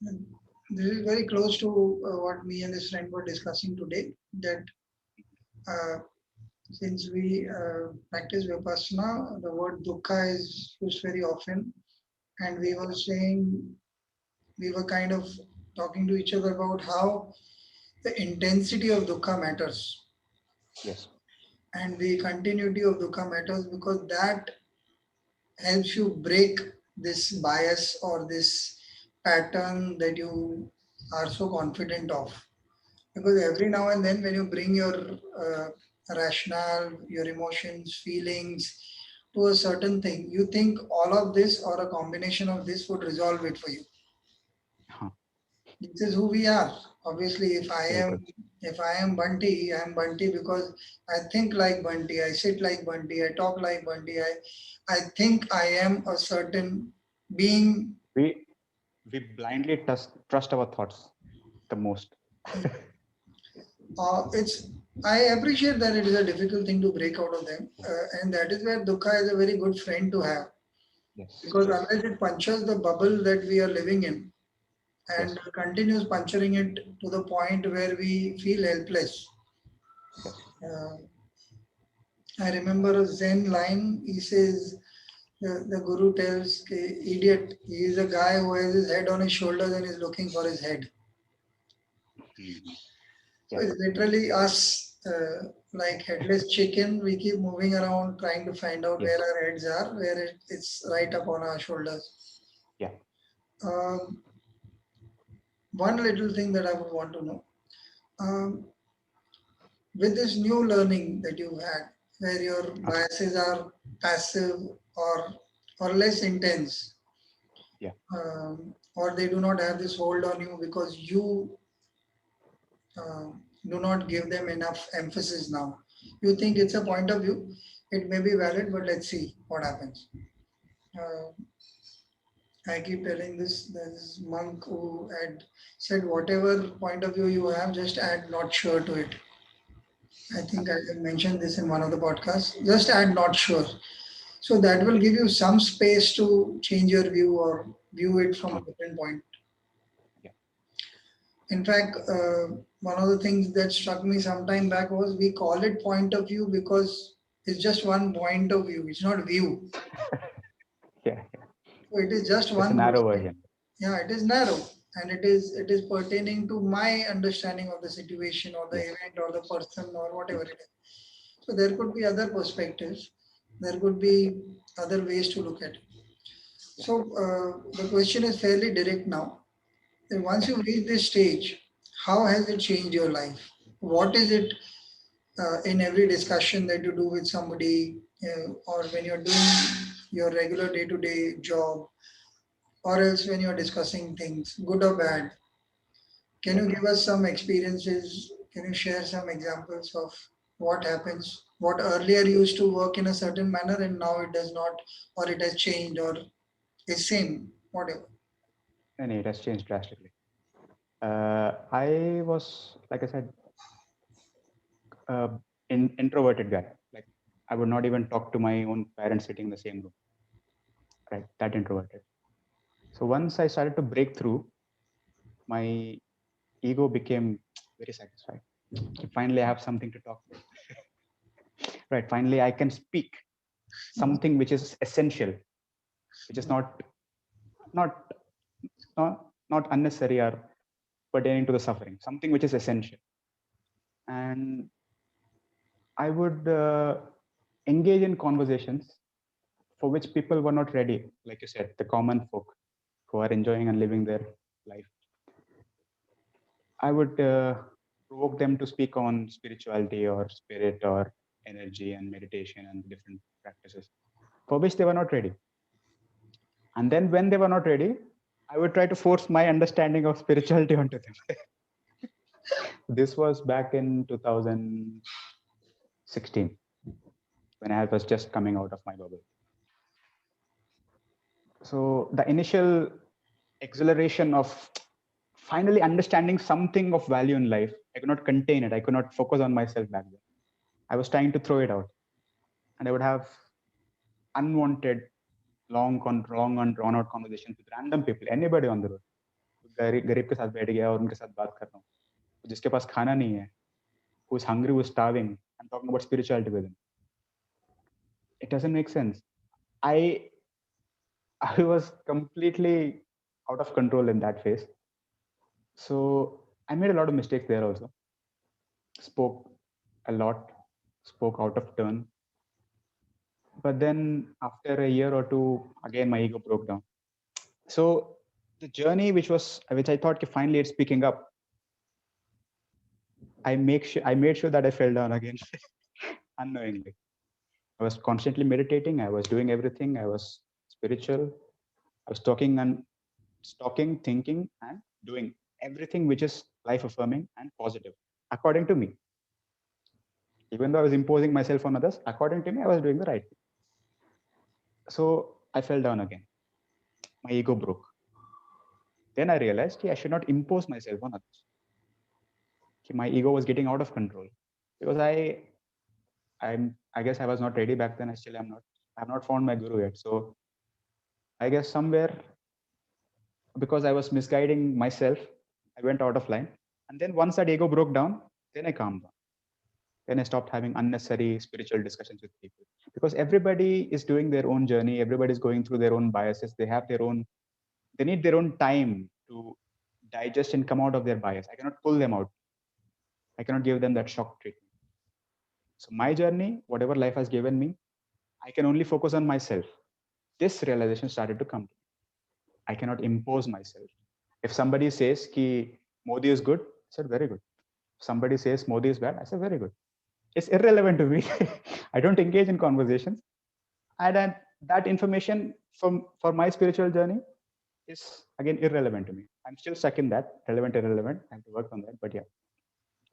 And this is very close to what me and this friend were discussing today. That uh, since we practice Vipassana, the word dukkha is used very often, and we were kind of talking to each other about how the intensity of dukkha matters Yes. and the continuity of dukkha matters because that helps you break this bias or this pattern that you are so confident of. Because every now and then, when you bring your rationale, your emotions, feelings to a certain thing, you think all of this or a combination of this would resolve it for you. Huh. This is who we are. Obviously, Very good. if I am Bunty, I am Bunty because I think like Bunty, I sit like Bunty, I talk like Bunty, I think I am a certain being. We blindly trust our thoughts the most. It's I appreciate that it is a difficult thing to break out of them, and that is where dukkha is a very good friend to have Yes. because Yes. otherwise it punctures the bubble that we are living in and Yes. continues puncturing it to the point where we feel helpless. Yes. Uh, I remember a Zen line. He says, the Guru tells, idiot, he is a guy who has his head on his shoulders and is looking for his head. Mhm. So Yeah. it's literally us, like headless chicken. We keep moving around trying to find out where Yes. our heads are, where it's right up on our shoulders. Yeah. Um, one little thing that I would want to know um, with this new learning that you've had, where your Okay. biases are passive or less intense, Yeah. or they do not have this hold on you because you do not give them enough emphasis now. You think it's a point of view, it may be valid, but let's see what happens. Uh, I keep telling this monk who had said, whatever point of view you have, just add not sure to it. I think I Okay. mentioned this in one of the podcasts. Just add not sure. So that will give you some space to change your view or view it from a Okay. different point. Yeah. In fact, one of the things that struck me some time back was we call it point of view because it's just one point of view. It's not view. Yeah. Yeah. So it is just It's a one narrow perspective. version. Yeah, it is narrow and it is pertaining to my understanding of the situation or the Yes. event or the person or whatever Yes. it is. So there could be other perspectives. There could be other ways to look at it. Yeah. So the question is fairly direct now. Then once Yeah. you reach this stage, how has it changed your life? What is it in every discussion that you do with somebody or when you're doing your regular day-to-day job or else when you're discussing things, good or bad? Can Yeah. you give us some experiences? Can you share some examples of what happens? What earlier used to work in a certain manner and now it does not, or it has changed, or is same, whatever. And it has changed drastically. I was, like I said, uh, introverted guy. Like I would not even talk to my own parents sitting in the same room. Right. That introverted. So once I started to break through, my ego became very satisfied. Finally, I have something to talk about. Right. Finally, I can speak something which is essential, which is not not unnecessary or pertaining to the suffering. Something which is essential, and I would engage in conversations for which people were not ready. Like you said, the common folk who are enjoying and living their life. I would provoke them to speak on spirituality or spirit or energy and meditation and different practices for which they were not ready. And then when they were not ready, I would try to force my understanding of spirituality onto them. This was back in 2016 when I was just coming out of my bubble. So the initial exhilaration of finally understanding something of value in life, I could not contain it. I could not focus on myself back then. I was trying to throw it out, and I would have unwanted long and drawn out conversations with random people, anybody on the road. गरीब के साथ बैठ गया और उनके साथ बात कर रहा हूँ, जिसके पास खाना नहीं है, who's hungry, who's starving. I'm talking about spirituality with him. It doesn't make sense. I I was completely out of control in that phase. So I made a lot of mistakes there also. Spoke a lot, spoke out of turn. But then after a year or two, again my ego broke down. So the journey which I thought okay, finally it's picking up. I made sure that I fell down again unknowingly. I was constantly meditating. I was doing everything. I was spiritual. I was talking, thinking, and doing everything which is life affirming and positive, according to me. Even though I was imposing myself on others, according to me, I was doing the right thing. So I fell down again. My ego broke. Then I realized I should not impose myself on others. My ego was getting out of control because I guess I was not ready back then. I still am not. I have not found my guru yet. So I guess somewhere because I was misguiding myself, I went out of line. And then once that ego broke down, then I calmed down. Then I stopped having unnecessary spiritual discussions with people because everybody is doing their own journey. Everybody's going through their own biases. They need their own time to digest and come out of their bias. I cannot pull them out. I cannot give them that shock treatment. So my journey, whatever life has given me, I can only focus on myself. This realization started to come to me. I cannot impose myself. If somebody says ki Modi is good, I said very good. If somebody says Modi is bad, I said very good. It's irrelevant to me. I don't engage in conversations. And that information for my spiritual journey is again irrelevant to me. I'm still stuck in that relevant, irrelevant. I have to work on that. But yeah.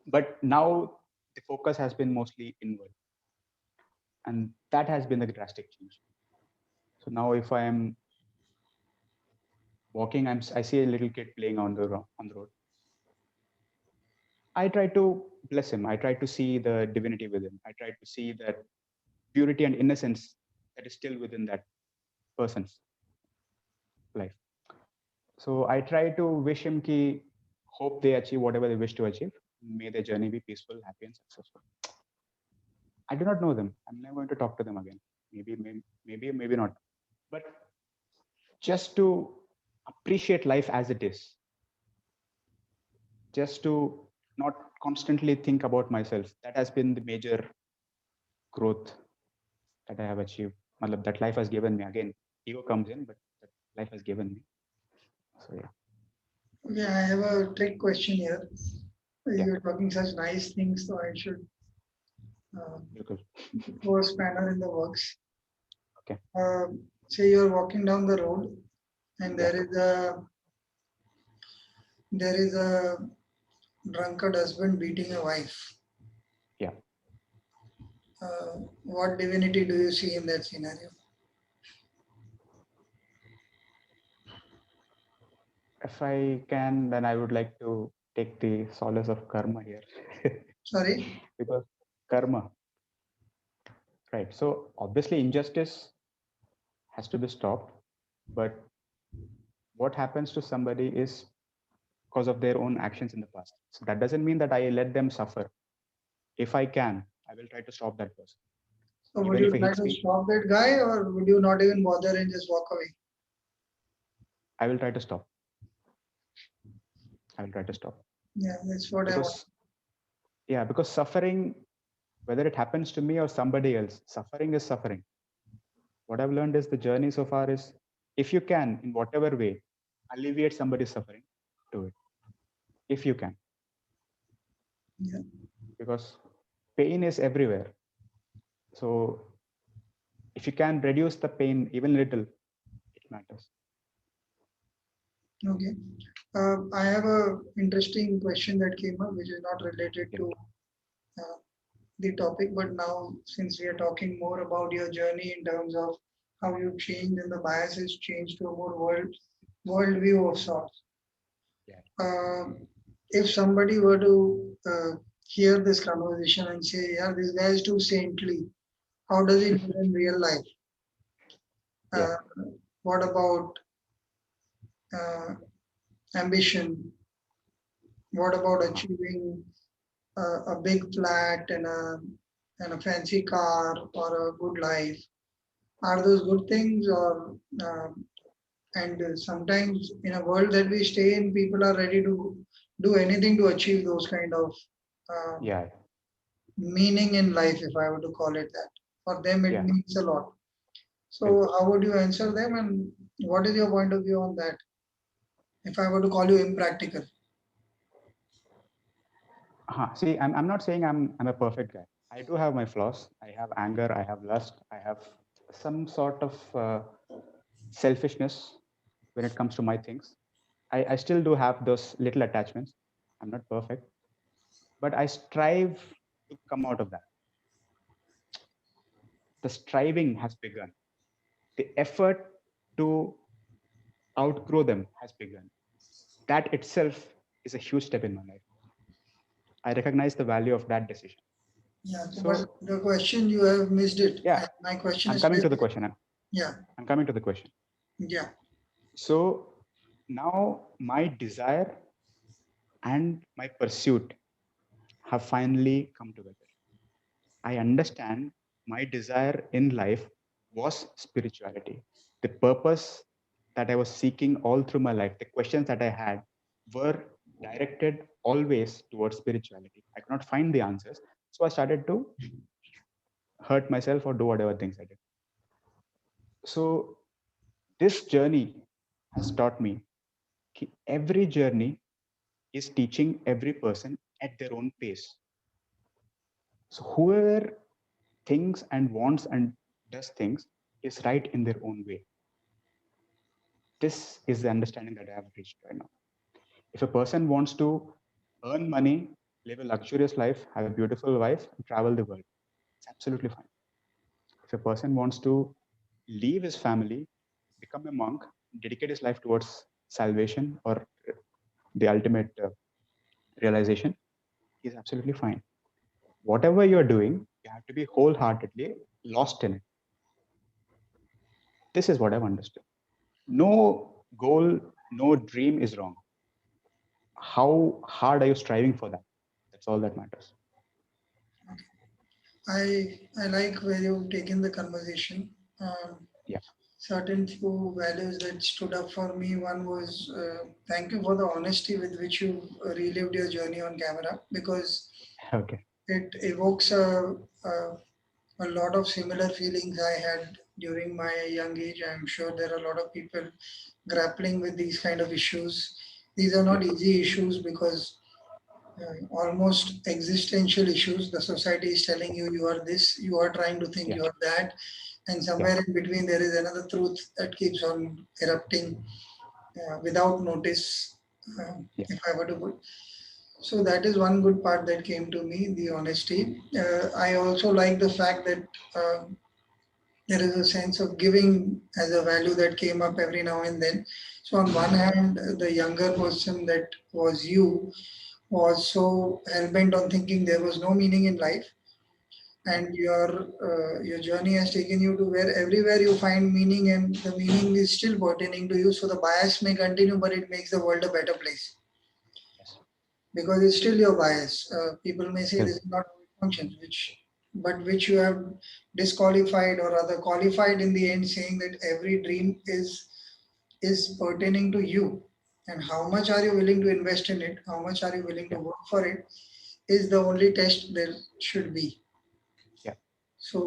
But now the focus has been mostly inward. And that has been the drastic change. So now if I am walking, I see a little kid playing on the road. I try to bless him. I try to see the divinity within. I try to see that purity and innocence that is still within that person's life. So I try to wish him ki hope they achieve whatever they wish to achieve. May their journey be peaceful, happy, and successful. I do not know them. I'm never going to talk to them again. Maybe not. But just to appreciate life as it is, just to not constantly think about myself. That has been the major growth that I have achieved. That life has given me. Again, ego comes in, but that life has given me. So yeah, Okay, I have a trick question here. yeah, You're talking such nice things, so I should uh, bilkul. throw a spanner in the works. Okay, Uh, Say you're walking down the road and yeah, there is a drunkard husband beating a wife. yeah. What divinity do you see in that scenario? If I can, then I would like to take the solace of karma here, Sorry? because karma, right? So obviously, injustice has to be stopped, but what happens to somebody is because of their own actions in the past. So that doesn't mean that I let them suffer. If I can, I will try to stop that person. So would Even if you he try hits to me, stop that guy or would you not even bother and just walk away? I will try to stop. I will try to stop Yeah, that's what I want. because yeah, because suffering, whether it happens to me or somebody else, suffering is suffering. What I've learned is the journey so far is if you can, in whatever way, alleviate somebody's suffering, do it. If you can, Yeah, because pain is everywhere. So if you can reduce the pain even little, it matters. okay. I have a interesting question that came up, which is not related Yeah, to uh, the topic, but now since we are talking more about your journey in terms of how you changed and the biases changed to a more world view of sorts. yeah. Uh, if somebody were to hear this conversation and say, "Yeah, this guy is too saintly. How does he live in real life? Yeah. Uh, what about uh, ambition? What about Uh, achieving a big flat and a fancy car or a good life? Are those good things or and sometimes in a world that we stay in, people are ready to do anything to achieve those kind of um, yeah, meaning in life, if I were to call it that. For them, it yeah, means a lot. So, bilkul. how would you answer them, and what is your point of view on that? If I were to call you impractical, See, I'm not saying I'm a perfect guy. I do have my flaws. I have anger. I have lust. I have some sort of selfishness when it comes to my things. I still do have those little attachments. I'm not perfect, but I strive to come out of that. The striving has begun. The effort to outgrow them has begun. That itself is a huge step in my life. I recognize the value of that decision. yeah. But So, the question you have missed it. yeah, And my question I'm is coming to the specific. question. Yeah, I'm coming to the question. yeah. So, now my desire and my pursuit have finally come together. I understand my desire in life was spirituality. The purpose that I was seeking all through my life, the questions that I had were directed always towards spirituality. I could not find the answers. So I started to hurt myself or do whatever things I did. So this journey has taught me that every journey is teaching every person at their own pace. So whoever thinks and wants and does things is right in their own way. This is the understanding that I have reached right now. If a person wants to earn money, live a luxurious life, have a beautiful wife, and travel the world, it's absolutely fine. If a person wants to leave his family, become a monk, dedicate his life towards salvation or the ultimate realization, he's absolutely fine. Whatever you're doing, you have to be wholeheartedly lost in it. This is what I've understood. No goal, no dream is wrong. How hard are you striving for that? That's all that matters. I like where you've taken the conversation. Yeah. Certain few values that stood up for me. One was thank you for the honesty with which you relived your journey on camera, because Okay. it evokes a lot of similar feelings I had during my young age. I'm sure there are a lot of people grappling with these kind of issues. These are Yeah. not easy issues because almost existential issues. The society is telling Yeah. you you are this, you are trying to think Yeah. you are that, and Yeah. somewhere in between there is another truth that keeps on erupting without notice. Yeah. If I were to put, so that is one good part that came to me, the honesty. I also like the fact that there is a sense of giving as a value that came up every now and then. So on one hand, the younger person that was you was so hell-bent on thinking there was no meaning in life, Yeah. and your journey has taken you to where everywhere you find meaning, and the meaning is still pertaining to you. So the bias may continue, but it makes the world a better place Yes. because it's still your bias. People may say this Bilkul. is not how it functions, which you have disqualified or rather qualified in the end, saying that every dream is pertaining to you, and how much are you willing to invest in it, how much are you willing to Yeah. work for it, is the only test there should be. Yeah. So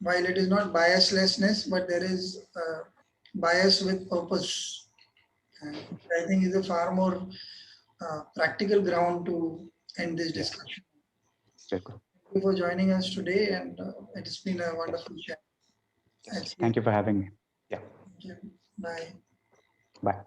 while it is not biaslessness, but there is bias with purpose, which I think is a far more practical ground to end this Yeah. discussion. Bilkul. Thank you for joining us today, and it's been a Yes. wonderful chat. I'll Yes. see you. Thank you for having me. Yeah. Thank you. Bye. Bye.